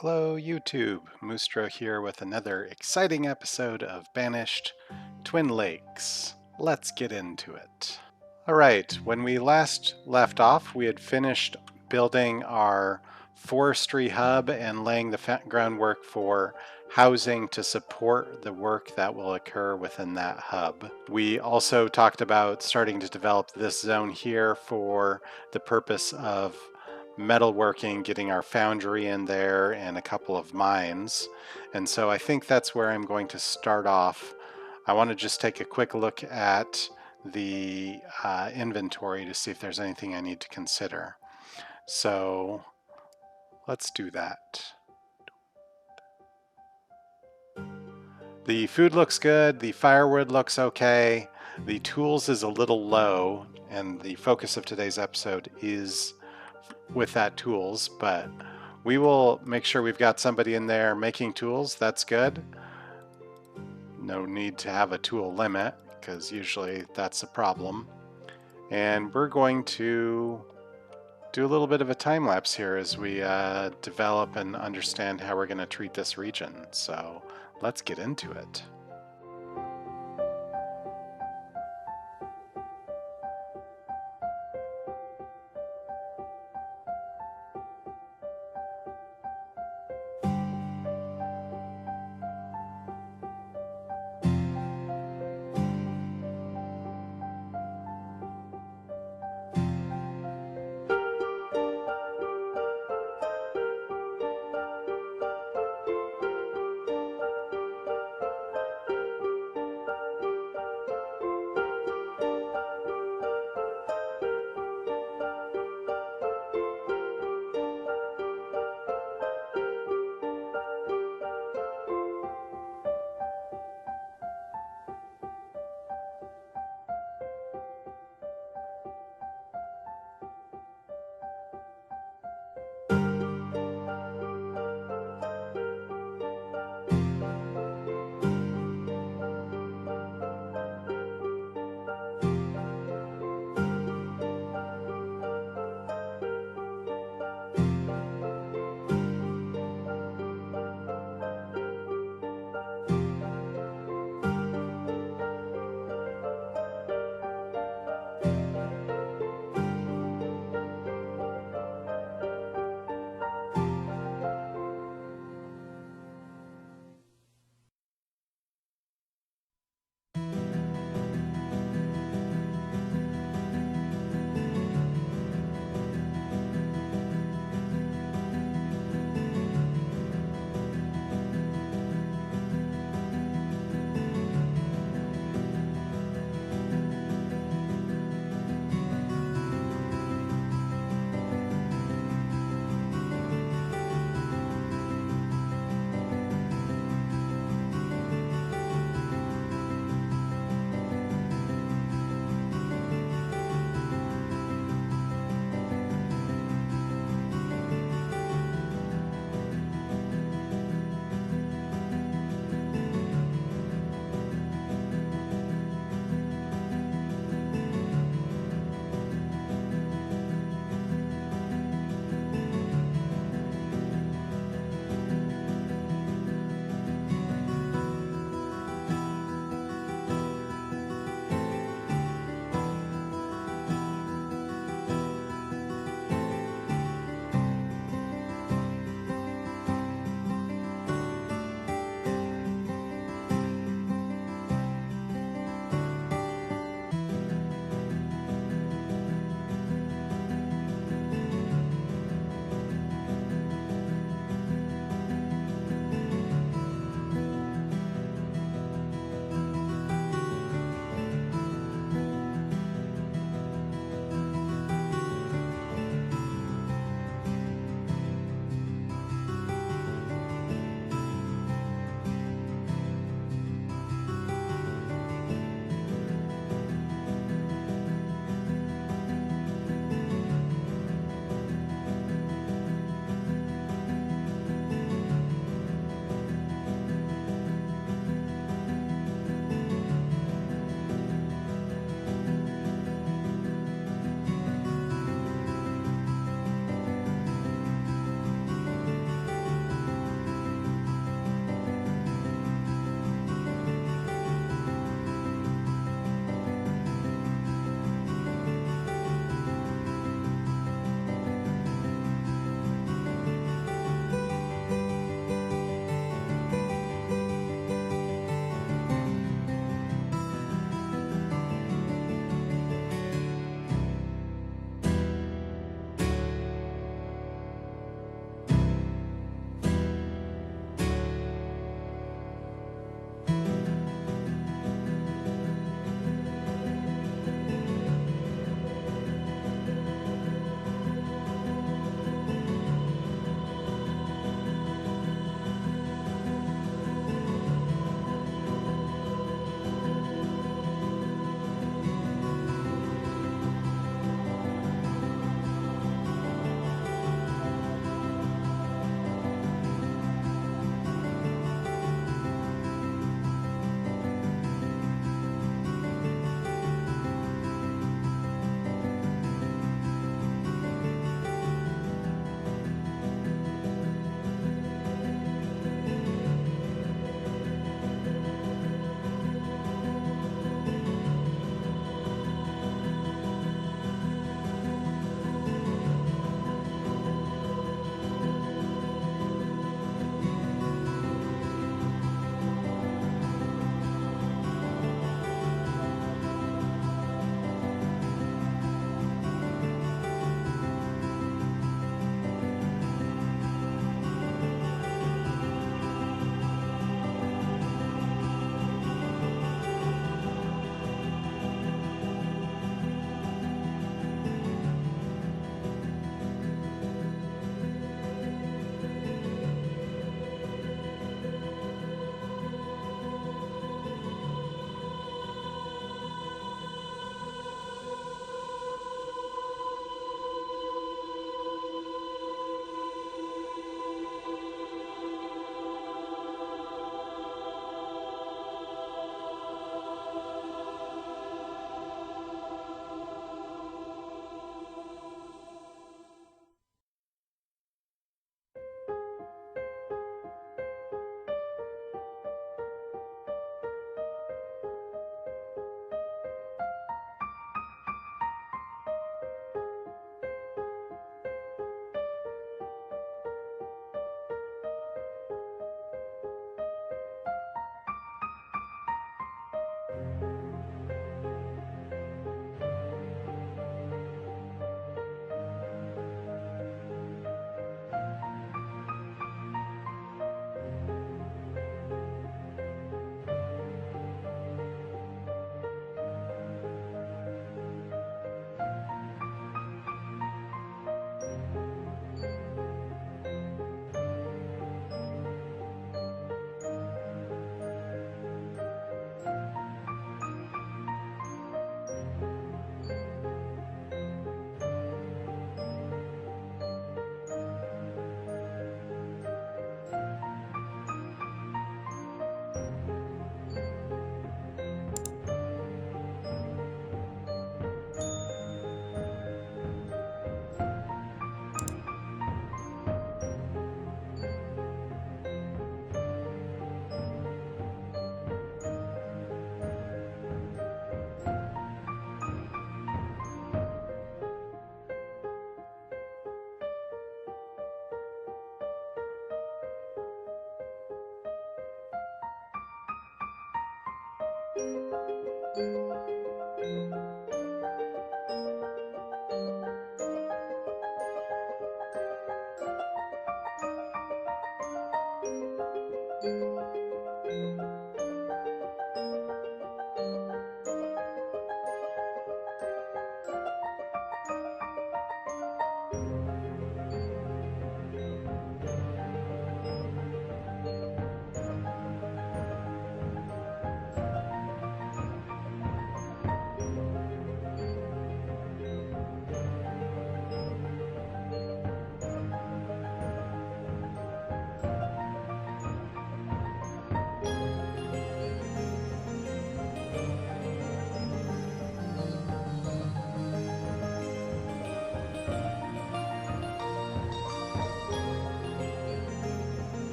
Hello YouTube, Moostro here with another exciting episode of Banished Twin Lakes. Let's get into it. Alright, when we last left off, we had finished building our forestry hub and laying the groundwork for housing to support the work that will occur within that hub. We also talked about starting to develop this zone here for the purpose of metalworking, getting our foundry in there and a couple of mines. And so I think that's where I'm going to start off. I want to just take a quick look at the inventory to see if there's anything I need to consider. So let's do that. The food looks good, the firewood looks okay, the tools is a little low, and the focus of today's episode is with that tools, but we will make sure we've got somebody in there making tools. That's good. No need to have a tool limit, because usually that's a problem. And we're going to do a little bit of a time lapse here as we develop and understand how we're going to treat this region. So let's get into it.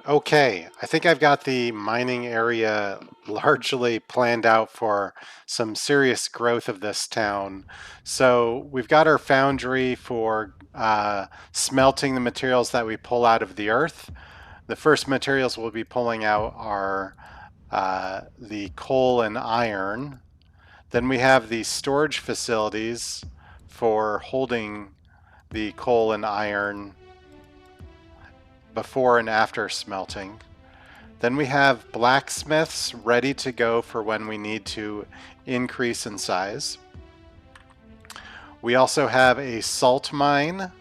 Okay, I think I've got the mining area largely planned out for some serious growth of this town. So we've got our foundry for smelting the materials that we pull out of the earth. The first materials we'll be pulling out are the coal and iron. Then we have the storage facilities for holding the coal and iron before and after smelting. Then we have blacksmiths ready to go for when we need to increase in size. We also have a salt mine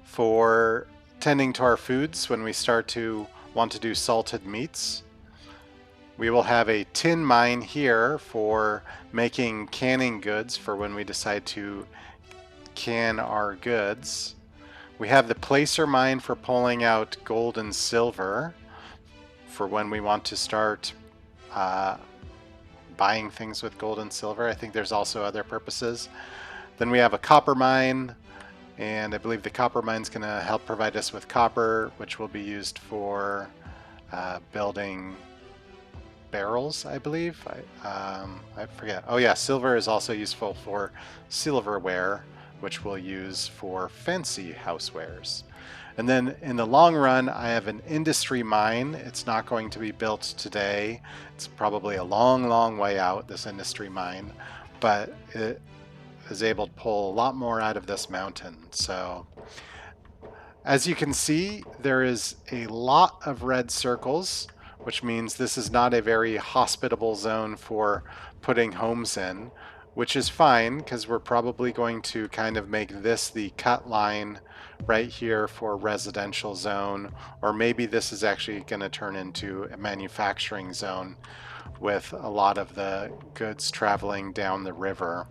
for tending to our foods when we start to want to do salted meats. We will have a tin mine here for making canning goods for when we decide to can our goods. We have the placer mine for pulling out gold and silver for when we want to start buying things with gold and silver. I think there's also other purposes. Then we have a copper mine, and I believe the copper mine is going to help provide us with copper, which will be used for building barrels, I believe. I forget. Oh yeah, silver is also useful for silverware, which we'll use for fancy housewares. And then in the long run, I have an industry mine. It's not going to be built today. It's probably a long, long way out, this industry mine, but it is able to pull a lot more out of this mountain. So as you can see, there is a lot of red circles, which means this is not a very hospitable zone for putting homes in, which is fine because we're probably going to kind of make this the cut line right here for residential zone, or maybe this is actually going to turn into a manufacturing zone with a lot of the goods traveling down the river,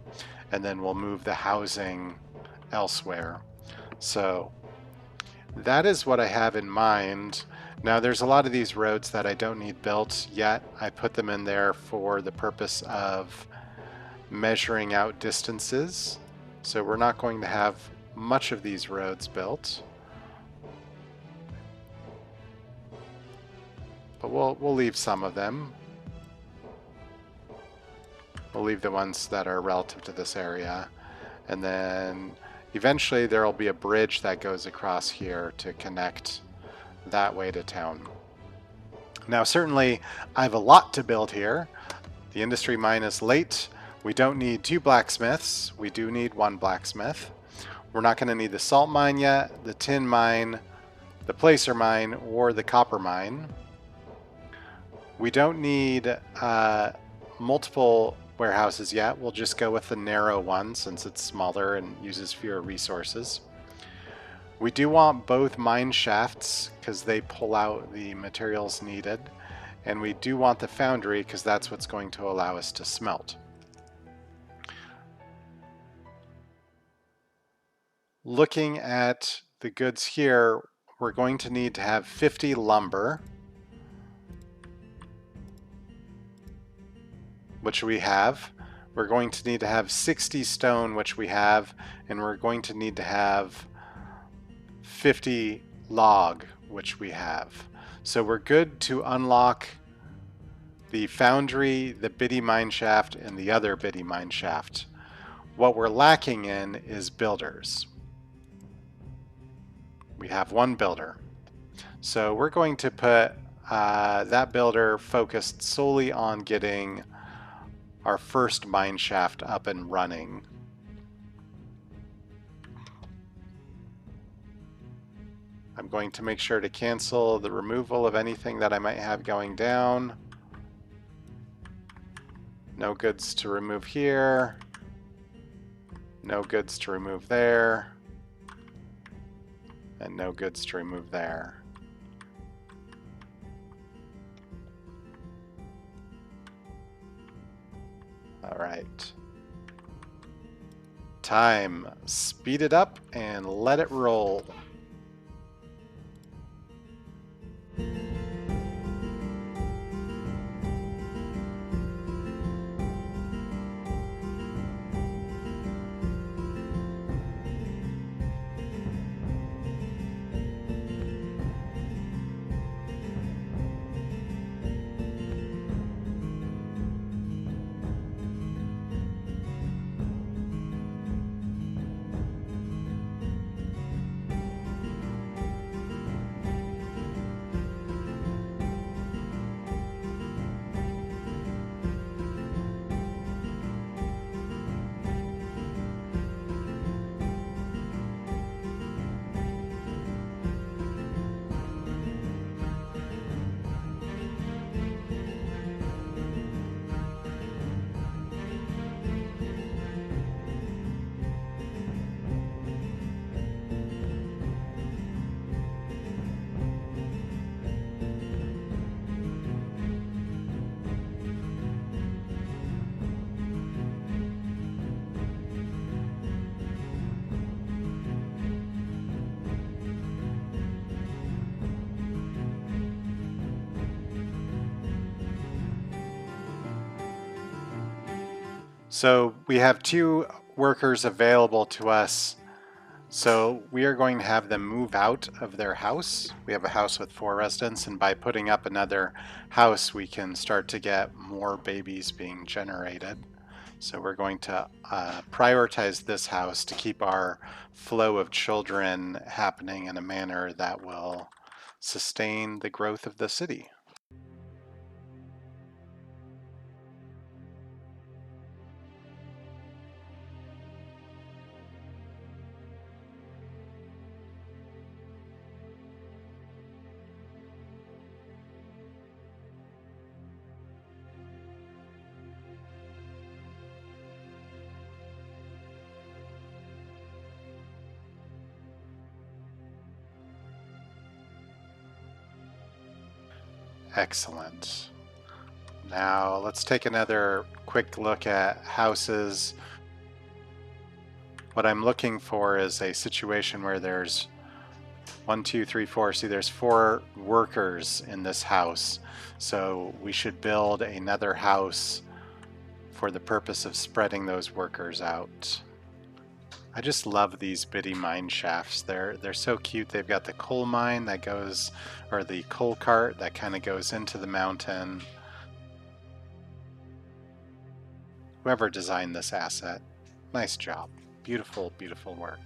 and then we'll move the housing elsewhere. So that is what I have in mind. Now there's a lot of these roads that I don't need built yet. I put them in there for the purpose of measuring out distances. So we're not going to have much of these roads built. But we'll leave some of them. We'll leave the ones that are relative to this area. And then eventually there will be a bridge that goes across here to connect that way to town. Now certainly I have a lot to build here. The industry mine is late. We don't need 2 blacksmiths. We do need 1 blacksmith. We're not going to need the salt mine yet, the tin mine, the placer mine, or the copper mine. We don't need multiple warehouses yet. We'll just go with the narrow one since it's smaller and uses fewer resources. We do want both mine shafts because they pull out the materials needed, and we do want the foundry because that's what's going to allow us to smelt. Looking at the goods here, we're going to need to have 50 lumber, which we have. We're going to need to have 60 stone, which we have, and we're going to need to have 50 log, which we have. So we're good to unlock the foundry, the biddy mine shaft, and the other biddy mine shaft. What we're lacking in is builders. We have 1 builder. So we're going to put that builder focused solely on getting our first mine shaft up and running. I'm going to make sure to cancel the removal of anything that I might have going down. No goods to remove here. No goods to remove there. And no goods to remove there. All right. Time. Speed it up and let it roll. So we have 2 workers available to us. So we are going to have them move out of their house. We have a house with 4 residents, and by putting up another house, we can start to get more babies being generated. So we're going to prioritize this house to keep our flow of children happening in a manner that will sustain the growth of the city. Excellent. Now let's take another quick look at houses. What I'm looking for is a situation where there's 1, 2, 3, 4. See, there's 4 workers in this house. So we should build another house for the purpose of spreading those workers out. I just love these bitty mine shafts. They're so cute. They've got the coal mine that goes, or the coal cart that kind of goes into the mountain. Whoever designed this asset, nice job. Beautiful, beautiful work.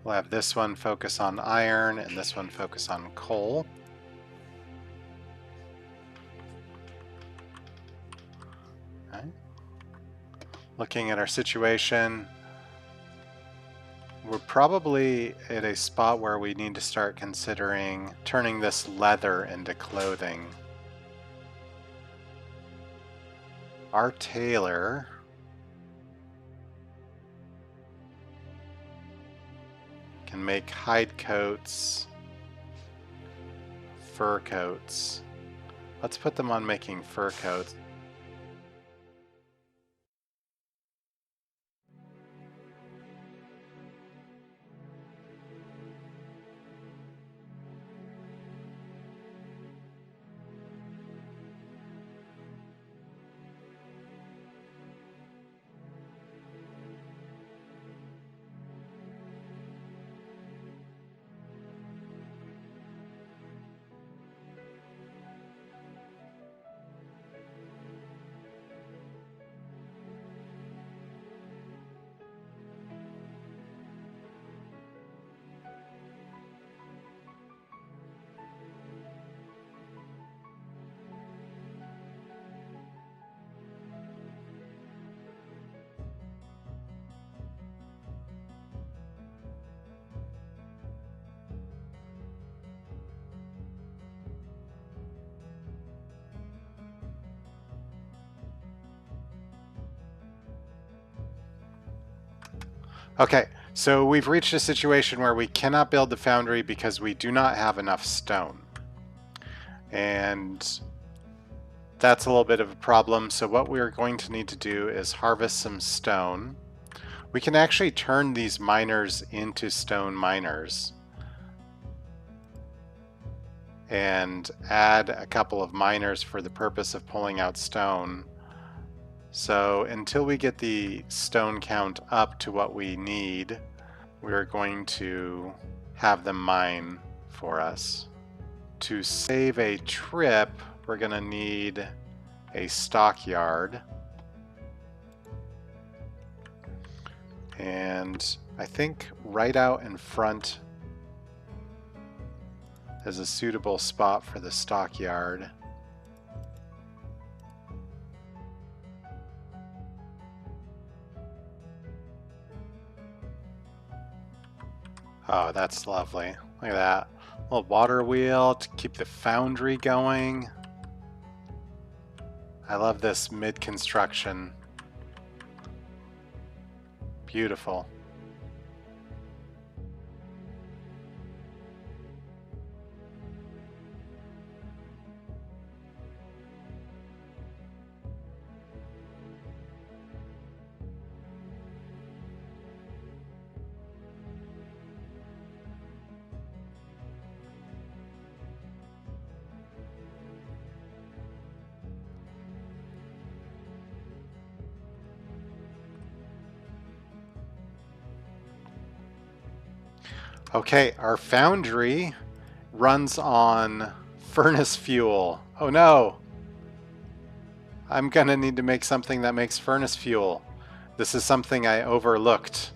We'll have this one focus on iron and this one focus on coal. Okay. Looking at our situation, we're probably at a spot where we need to start considering turning this leather into clothing. Our tailor can make hide coats, fur coats. Let's put them on making fur coats. Okay, so we've reached a situation where we cannot build the foundry because we do not have enough stone. And that's a little bit of a problem. So what we're going to need to do is harvest some stone. We can actually turn these miners into stone miners and add a couple of miners for the purpose of pulling out stone. So until we get the stone count up to what we need, we're going to have them mine for us. To save a trip, we're going to need a stockyard. And I think right out in front is a suitable spot for the stockyard. Oh, that's lovely. Look at that. Little water wheel to keep the foundry going. I love this mid-construction. Beautiful. Okay, our foundry runs on furnace fuel. Oh no! I'm gonna need to make something that makes furnace fuel. This is something I overlooked.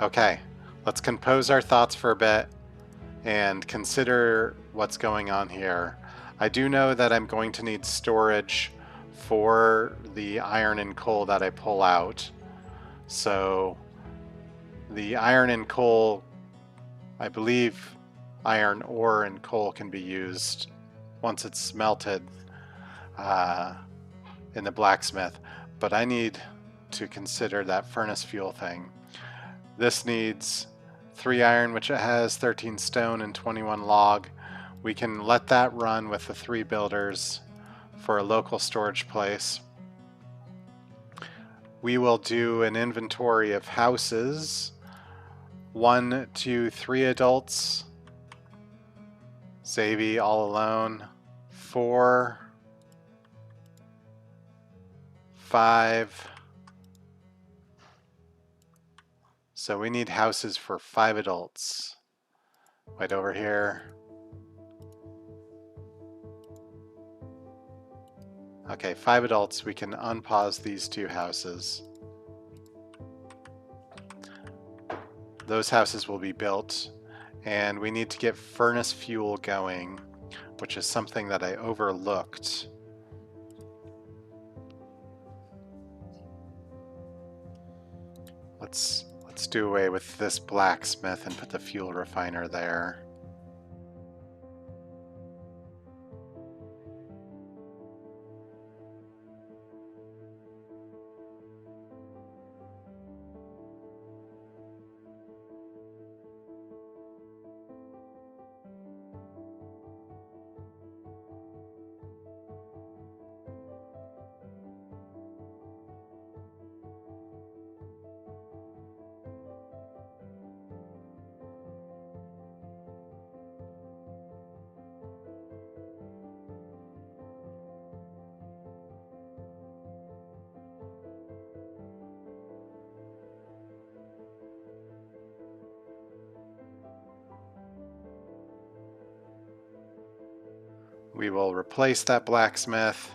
Okay, let's compose our thoughts for a bit and consider what's going on here. I do know that I'm going to need storage for the iron and coal that I pull out. So the iron and coal, I believe iron ore and coal can be used once it's smelted in the blacksmith, but I need to consider that furnace fuel thing. This needs 3 iron, which it has 13 stone and 21 log. We can let that run with the 3 builders for a local storage place. We will do an inventory of houses. 1, 2, 3 adults. Xavi all alone. 4, 5. So we need houses for 5 adults. Right over here. Okay, 5 adults. We can unpause these 2 houses. Those houses will be built, and we need to get furnace fuel going, which is something that I overlooked. Let's do away with this blacksmith and put the fuel refiner there. We will replace that blacksmith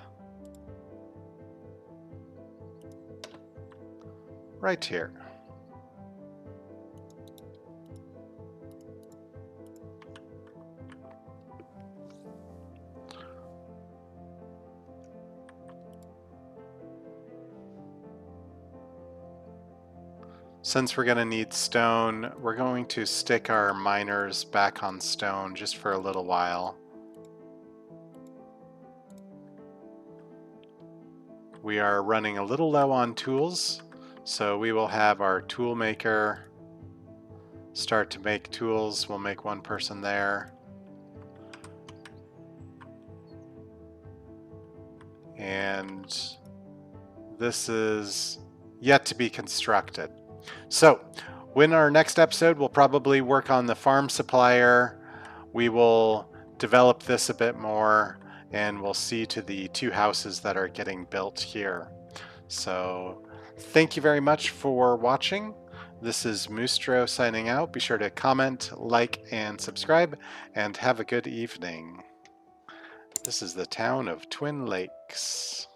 right here. Since we're going to need stone, we're going to stick our miners back on stone just for a little while. We are running a little low on tools, so we will have our tool maker start to make tools. We'll make 1 person there. And this is yet to be constructed. So, in our next episode, we'll probably work on the farm supplier. We will develop this a bit more, and we'll see to the 2 houses that are getting built here. So, thank you very much for watching. This is Moostro signing out. Be sure to comment, like, and subscribe, and have a good evening. This is the town of Twin Lakes.